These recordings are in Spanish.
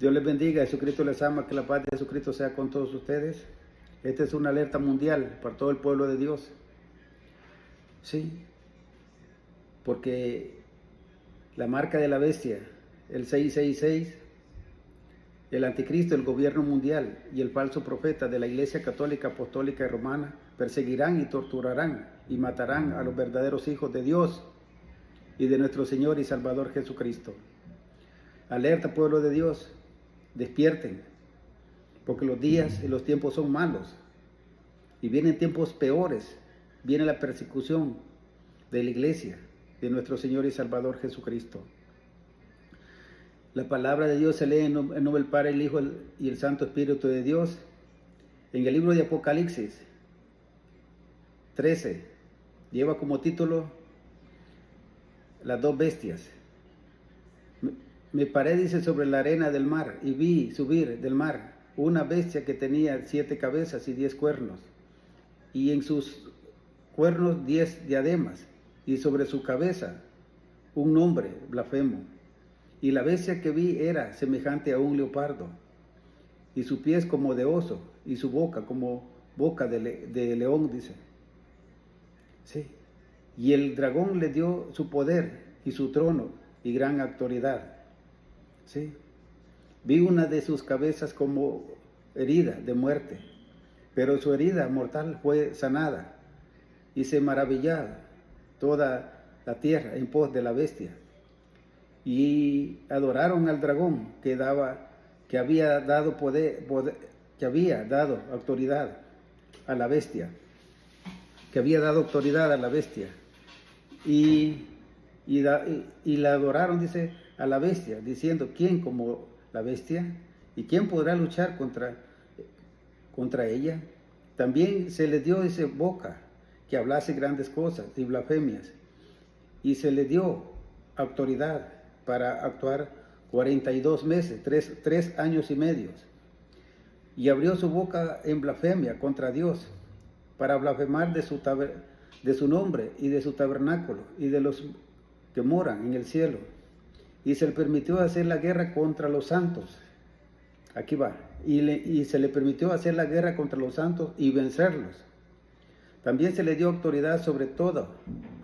Dios les bendiga, Jesucristo les ama, que la paz de Jesucristo sea con todos ustedes. Esta es una alerta mundial para todo el pueblo de Dios. Sí, porque la marca de la bestia, el 666, el anticristo, el gobierno mundial y el falso profeta de la Iglesia Católica, Apostólica y Romana perseguirán y torturarán y matarán a los verdaderos hijos de Dios y de nuestro Señor y Salvador Jesucristo. Alerta, pueblo de Dios, despierten, porque los días y los tiempos son malos y vienen tiempos peores. Viene la persecución de la iglesia de nuestro Señor y Salvador Jesucristo. La palabra de Dios se lee en nombre del Padre, el Hijo y el Santo Espíritu de Dios en el libro de Apocalipsis 13. Lleva como título las dos bestias. Me paré, dice, sobre la arena del mar y vi subir del mar una bestia que tenía 7 cabezas y 10 cuernos, y en sus cuernos 10 diademas, y sobre su cabeza un nombre blasfemo. Y la bestia que vi era semejante a un leopardo, y sus pies como de oso, y su boca como boca de león, dice. Sí. Y el dragón le dio su poder y su trono y gran autoridad. Sí. Vi una de sus cabezas como herida de muerte, pero su herida mortal fue sanada, y se maravillaba toda la tierra en pos de la bestia. Y adoraron al dragón que había dado que había dado autoridad a la bestia, y la adoraron, dice, a la bestia, diciendo: ¿quién como la bestia? ¿Y quién podrá luchar contra ella? También se le dio, dice, boca que hablase grandes cosas y blasfemias, y se le dio autoridad para actuar 42 meses, 3 años y medio, y abrió su boca en blasfemia contra Dios, para blasfemar de su nombre y de su tabernáculo y de los que moran en el cielo, y se le permitió hacer la guerra contra los santos. Aquí va, y se le permitió hacer la guerra contra los santos y vencerlos. También se le dio autoridad sobre toda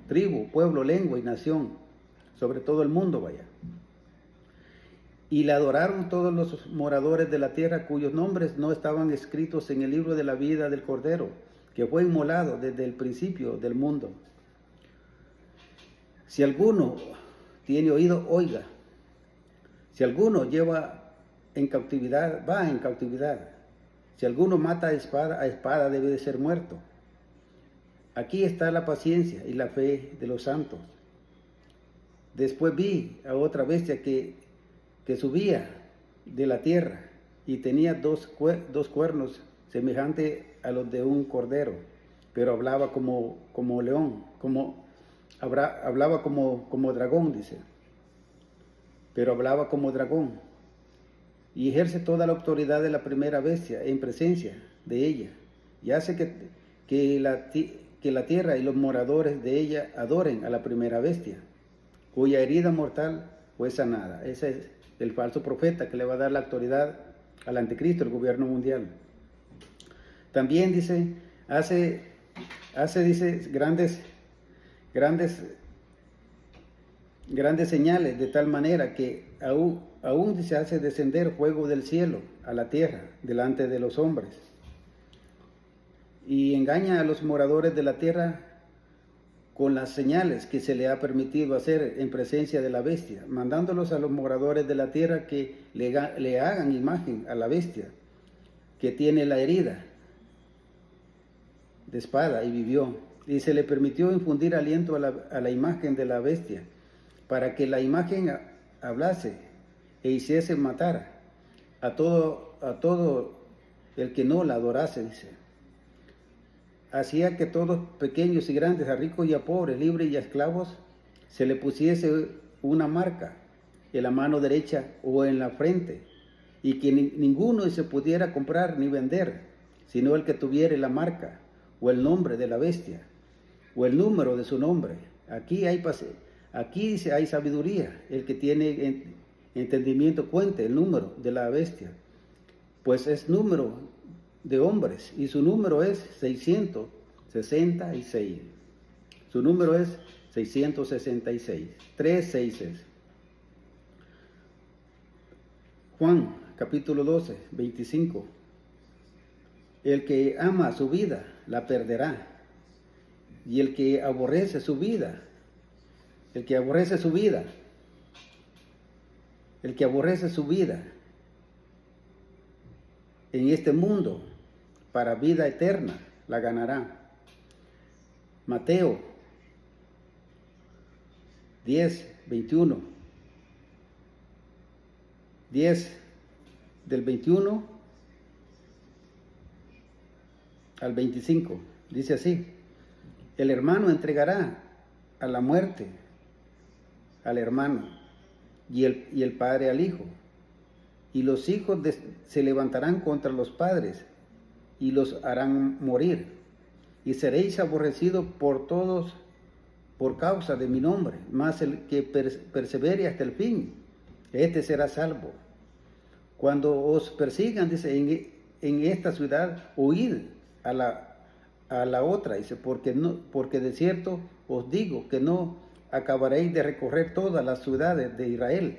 tribu, pueblo, lengua y nación, sobre todo el mundo, vaya. Y le adoraron todos los moradores de la tierra, cuyos nombres no estaban escritos en el libro de la vida del Cordero, que fue inmolado desde el principio del mundo. Si alguno tiene oído, oiga. Si alguno lleva en cautividad, va en cautividad. Si alguno mata a espada debe de ser muerto. Aquí está la paciencia y la fe de los santos. Después vi a otra bestia que subía de la tierra y tenía dos cuernos semejantes a los de un cordero, pero hablaba como león, hablaba como dragón, dice. Pero hablaba como dragón, y ejerce toda la autoridad de la primera bestia en presencia de ella, y hace que la tierra y los moradores de ella adoren a la primera bestia, cuya herida mortal fue sanada. Ese es el falso profeta que le va a dar la autoridad al anticristo, el gobierno mundial. También dice, hace dice, grandes señales, de tal manera que aún se hace descender fuego del cielo a la tierra delante de los hombres, y engaña a los moradores de la tierra con las señales que se le ha permitido hacer en presencia de la bestia, mandándolos a los moradores de la tierra que le hagan imagen a la bestia, que tiene la herida de espada y vivió, y se le permitió infundir aliento a la imagen de la bestia, para que la imagen hablase e hiciese matar a todo el que no la adorase, dice. Hacía que todos, pequeños y grandes, a ricos y a pobres, libres y a esclavos, se le pusiese una marca en la mano derecha o en la frente, y que ninguno se pudiera comprar ni vender, sino el que tuviere la marca o el nombre de la bestia o el número de su nombre. Aquí hay sabiduría. El que tiene entendimiento cuente el número de la bestia, pues es número de hombres y su número es 666. Su número es 666. 3 seises. Juan capítulo 12, 25. El que ama su vida la perderá, y el que aborrece su vida, el que aborrece su vida en este mundo para vida eterna, la ganará. Mateo 10, 21. 10 del 21 al 25. Dice así: el hermano entregará a la muerte al hermano y el padre al hijo. Y los hijos se levantarán contra los padres y los harán morir. Y seréis aborrecidos por todos por causa de mi nombre. Mas el que persevere hasta el fin, este será salvo. Cuando os persigan, dice, en esta ciudad, huid a la otra. Dice, porque de cierto os digo que no acabaréis de recorrer todas las ciudades de Israel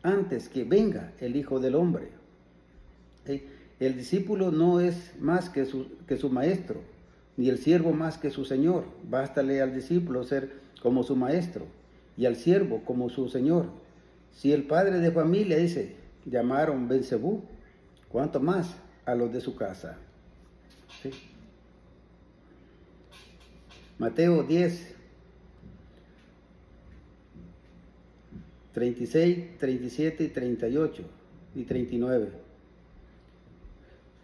antes que venga el Hijo del Hombre. El discípulo no es más que su maestro, ni el siervo más que su señor. Bástale al discípulo ser como su maestro y al siervo como su señor. Si el padre de familia, dice, llamaron Belzebú, ¿cuánto más a los de su casa? ¿Sí? Mateo 10, 36, 37 y 38 y 39.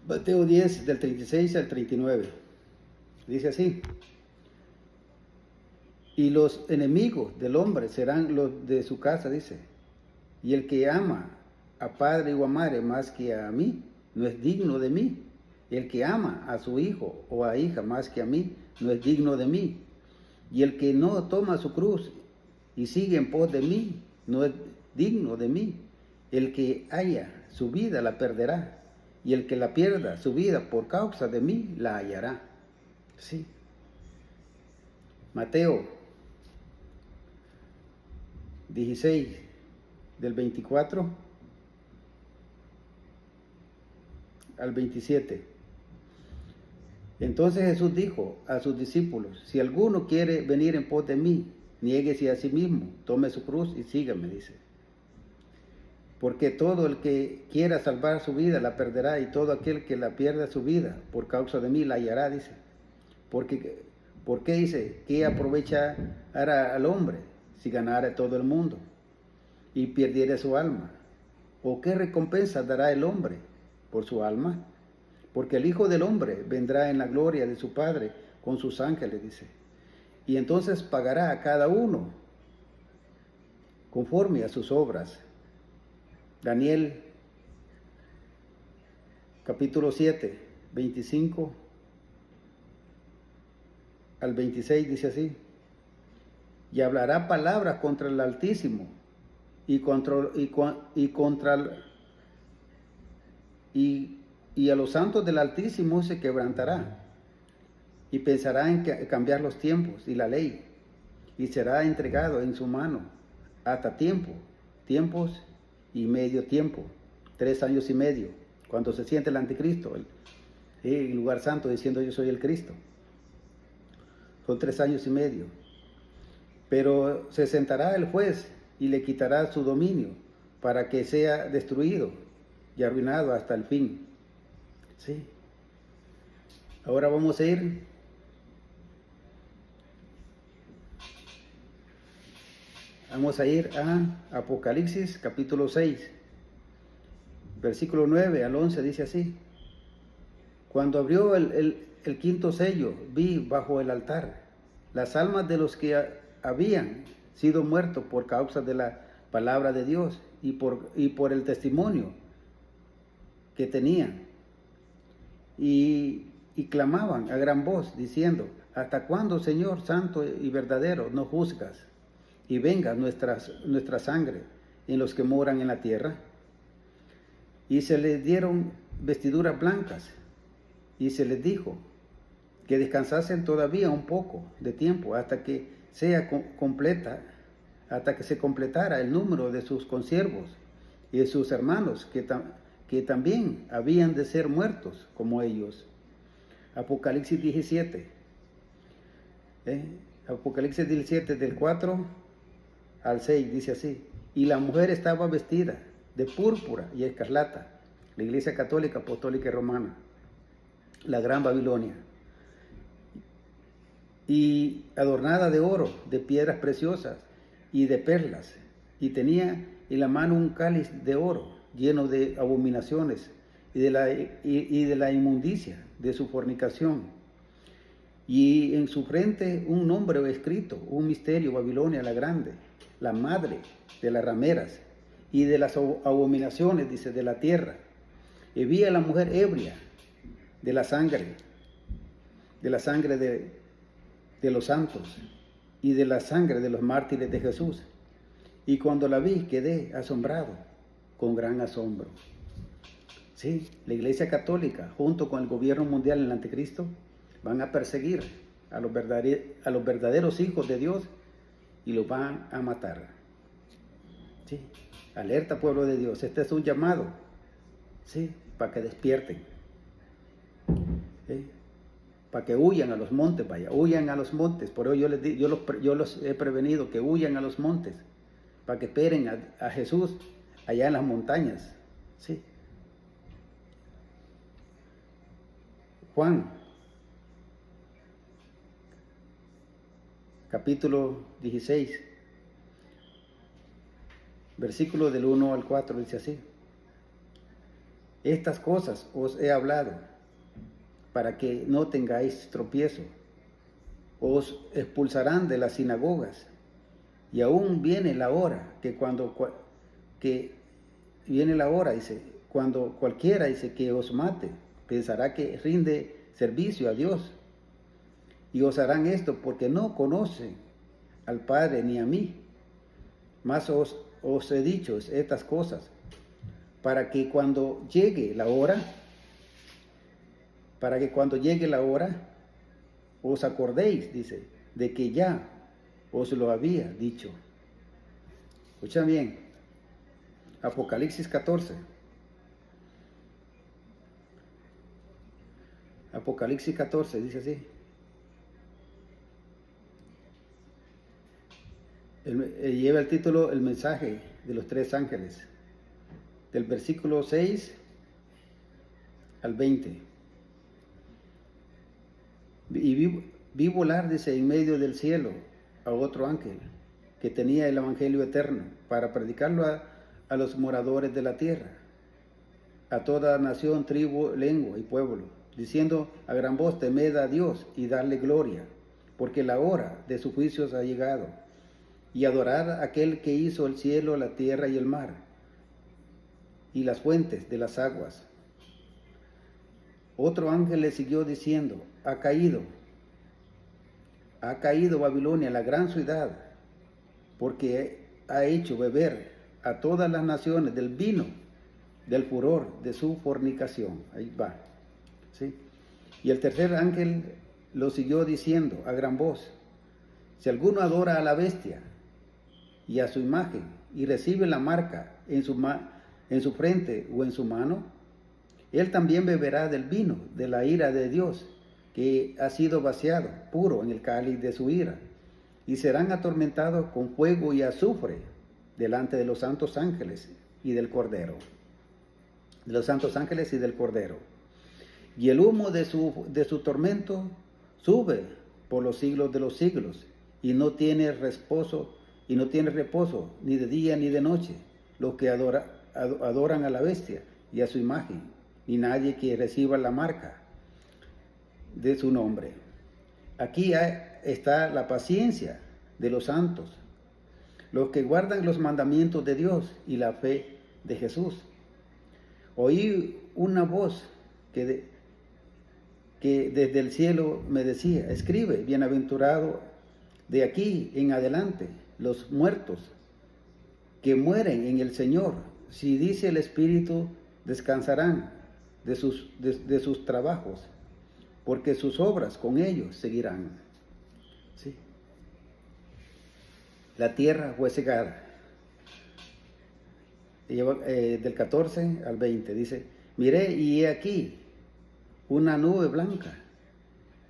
Mateo 10, del 36 al 39. Dice así: y los enemigos del hombre serán los de su casa, dice. Y el que ama a padre o a madre más que a mí, no es digno de mí. El que ama a su hijo o a hija más que a mí, no es digno de mí. Y el que no toma su cruz y sigue en pos de mí, no es digno de mí. El que haya su vida la perderá, y el que la pierda su vida por causa de mí la hallará. Sí. Mateo 16, del 24 al 27. Entonces Jesús dijo a sus discípulos: si alguno quiere venir en pos de mí, niéguese a sí mismo, tome su cruz y sígame, dice. Porque todo el que quiera salvar su vida la perderá, y todo aquel que la pierda su vida por causa de mí la hallará, dice. Porque dice, ¿qué aprovechará al hombre si ganara todo el mundo y perdiera su alma? ¿O qué recompensa dará el hombre por su alma? Porque el Hijo del Hombre vendrá en la gloria de su Padre con sus ángeles, dice. Y entonces pagará a cada uno conforme a sus obras. Daniel capítulo 7, 25 al 26 dice así: y hablará palabras contra el Altísimo y a los santos del Altísimo se quebrantará, y pensará en cambiar los tiempos y la ley, y será entregado en su mano hasta tiempos y medio tiempo, 3 años y medio, cuando se siente el anticristo, el lugar santo, diciendo yo soy el Cristo. Son 3 años y medio. Pero se sentará el juez y le quitará su dominio para que sea destruido y arruinado hasta el fin. Sí. Ahora vamos a ir a Apocalipsis capítulo 6, versículo 9 al 11, dice así: cuando abrió el quinto sello, vi bajo el altar las almas de los que habían sido muertos por causa de la palabra de Dios y por el testimonio que tenían, y clamaban a gran voz diciendo: ¿hasta cuándo, Señor santo y verdadero, no juzgas y venga nuestra sangre en los que moran en la tierra. Y se les dieron vestiduras blancas, y se les dijo que descansasen todavía un poco de tiempo hasta que se completara el número de sus consiervos y de sus hermanos que también habían de ser muertos como ellos. Apocalipsis 17. Apocalipsis 17 del 4 al 6 dice así: y la mujer estaba vestida de púrpura y escarlata, la Iglesia Católica, Apostólica y Romana, la Gran Babilonia, y adornada de oro, de piedras preciosas y de perlas, y tenía en la mano un cáliz de oro lleno de abominaciones y de la inmundicia de su fornicación, y en su frente un nombre escrito, un misterio: Babilonia la grande, la madre de las rameras y de las abominaciones, dice, de la tierra. Y vi a la mujer ebria de la sangre de los santos y de la sangre de los mártires de Jesús. Y cuando la vi quedé asombrado con gran asombro. Sí, la Iglesia Católica junto con el gobierno mundial en el anticristo van a perseguir a los verdaderos hijos de Dios y los van a matar. Sí, alerta, pueblo de Dios, este es un llamado, sí, para que despierten, ¿sí? Para que huyan a los montes, huyan a los montes. Por eso yo los he prevenido que huyan a los montes, para que esperen a Jesús allá en las montañas, ¿sí? Juan, capítulo 16, versículo del 1 al 4, dice así: estas cosas os he hablado para que no tengáis tropiezo. Os expulsarán de las sinagogas, y aún viene la hora dice, cuando cualquiera, dice, que os mate, pensará que rinde servicio a Dios. Y os harán esto porque no conocen al Padre ni a mí. Mas os he dicho estas cosas para que cuando llegue la hora, os acordéis, dice, de que ya os lo había dicho. Escuchen bien, Apocalipsis 14. Apocalipsis 14 dice así. Lleva el título El mensaje de los tres ángeles, del versículo 6 al 20. Y vi volar, dice, en medio del cielo a otro ángel que tenía el evangelio eterno para predicarlo a los moradores de la tierra, a toda nación, tribu, lengua y pueblo, diciendo a gran voz: temed a Dios y darle gloria, porque la hora de sus juicios ha llegado, y adorar a aquel que hizo el cielo, la tierra y el mar, y las fuentes de las aguas. Otro ángel le siguió diciendo: ha caído Babilonia, la gran ciudad, porque ha hecho beber a todas las naciones del vino del furor de su fornicación. Ahí va, ¿sí? Y el tercer ángel lo siguió diciendo a gran voz: si alguno adora a la bestia y a su imagen, y recibe la marca en su frente o en su mano, él también beberá del vino de la ira de Dios, que ha sido vaciado puro en el cáliz de su ira, y serán atormentados con fuego y azufre delante de los santos ángeles y del Cordero. De los santos ángeles y del Cordero. Y el humo de su tormento sube por los siglos de los siglos, y no tiene reposo ni de día ni de noche los que adoran a la bestia y a su imagen, ni nadie que reciba la marca de su nombre. Aquí está la paciencia de los santos, los que guardan los mandamientos de Dios y la fe de Jesús. Oí una voz que desde el cielo me decía: escribe, bienaventurado de aquí en adelante los muertos que mueren en el Señor. Si dice el Espíritu, descansarán de sus trabajos, porque sus obras con ellos seguirán. ¿Sí? La tierra fue cegada. Del 14 al 20 dice, miré y he aquí una nube blanca,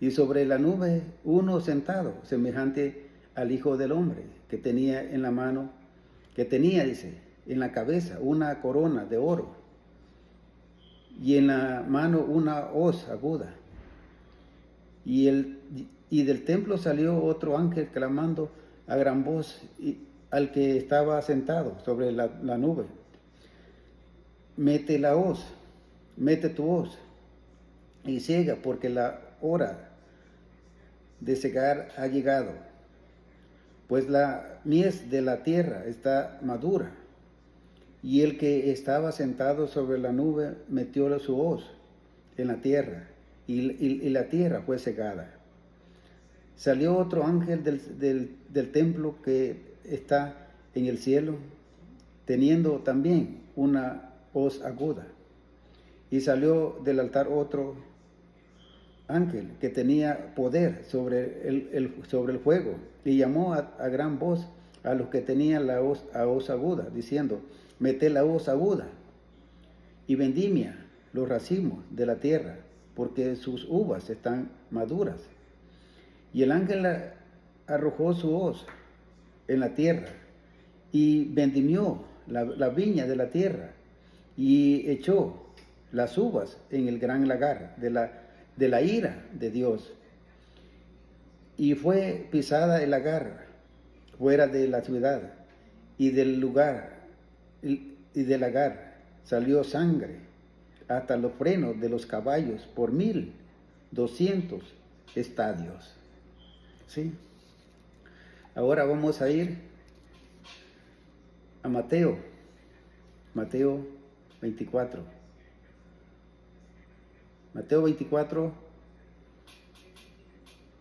y sobre la nube uno sentado, semejante al Hijo del Hombre, que tenía en la mano, dice, en la cabeza una corona de oro, y en la mano una hoz aguda. Y del templo salió otro ángel clamando a gran voz al que estaba sentado sobre la nube. Mete tu hoz y ciega, porque la hora de cegar ha llegado, pues la mies de la tierra está madura. Y el que estaba sentado sobre la nube metió su hoz en la tierra, y la tierra fue cegada. Salió otro ángel del templo que está en el cielo, teniendo también una hoz aguda. Y salió del altar otro ángel que tenía poder sobre el fuego, y llamó a gran voz a los que tenían la hoz aguda, diciendo, mete la hoz aguda y vendimia los racimos de la tierra, porque sus uvas están maduras. Y el ángel arrojó su hoz en la tierra y vendimió la viña de la tierra, y echó las uvas en el gran lagar de la ira de Dios. Y fue pisada el lagar fuera de la ciudad, y del lagar salió sangre hasta los frenos de los caballos por 1200 estadios. ¿Sí? Ahora vamos a ir a Mateo 24. Mateo 24,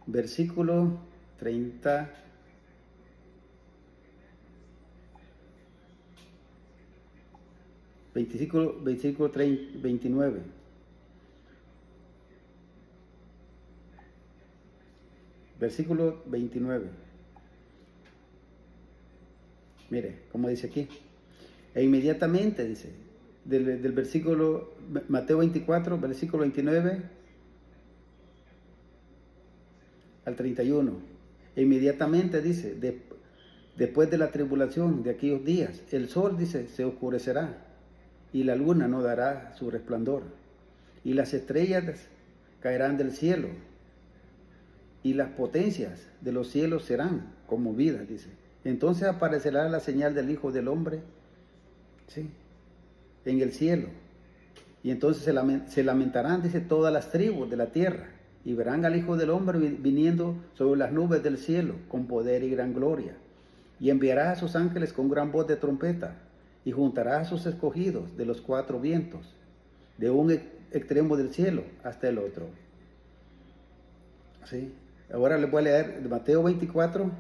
versículo 30. Versículo 29. Versículo 29. Mire, como dice aquí. E inmediatamente, dice, del versículo, Mateo 24, versículo 29 al 31. E inmediatamente, dice, después de la tribulación de aquellos días, el sol, dice, se oscurecerá, y la luna no dará su resplandor, y las estrellas caerán del cielo, y las potencias de los cielos serán conmovidas, dice. Entonces aparecerá la señal del Hijo del Hombre, ¿sí?, en el cielo, y entonces se lamentarán, dice, todas las tribus de la tierra, y verán al Hijo del Hombre viniendo sobre las nubes del cielo con poder y gran gloria, y enviará a sus ángeles con gran voz de trompeta, y juntará a sus escogidos de los cuatro vientos, de un extremo del cielo hasta el otro. ¿Sí? Ahora les voy a leer de Mateo 24,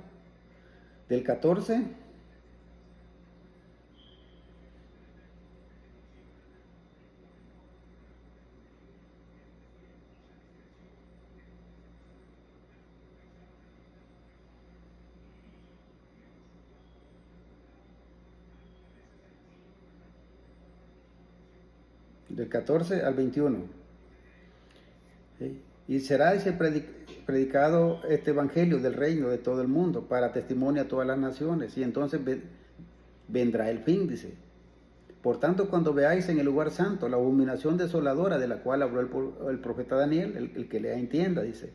del 14 al 21. ¿Sí? Y será ese predicado este evangelio del reino de todo el mundo para testimonio a todas las naciones, y entonces vendrá el fin, dice. Por tanto, cuando veáis en el lugar santo la abominación desoladora de la cual habló el profeta Daniel, el que lea entienda, dice.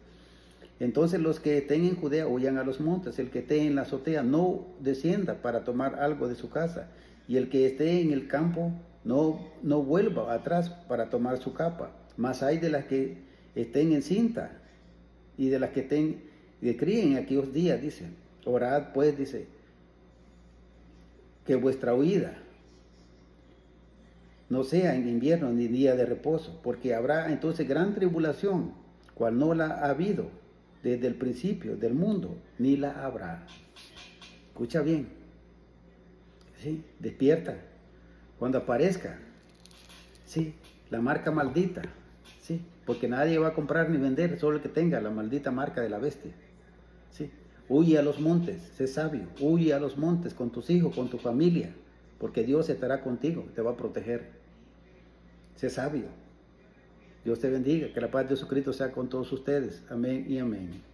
Entonces los que estén en Judea huyan a los montes, el que esté en la azotea no descienda para tomar algo de su casa, y el que esté en el campo no vuelva atrás para tomar su capa. Mas hay de las que estén en cinta y de las que críen en aquellos días, dice. Orad pues, dice, que vuestra huida no sea en invierno ni día de reposo, porque habrá entonces gran tribulación, cual no la ha habido desde el principio del mundo, ni la habrá. Escucha bien. ¿sí? Despierta. Cuando aparezca, ¿sí? La marca maldita, ¿sí? Porque nadie va a comprar ni vender, solo el que tenga la maldita marca de la bestia, ¿sí? Huye a los montes, sé sabio, huye a los montes con tus hijos, con tu familia, porque Dios estará contigo, te va a proteger. Sé sabio. Dios te bendiga, que la paz de Jesucristo sea con todos ustedes. Amén y amén.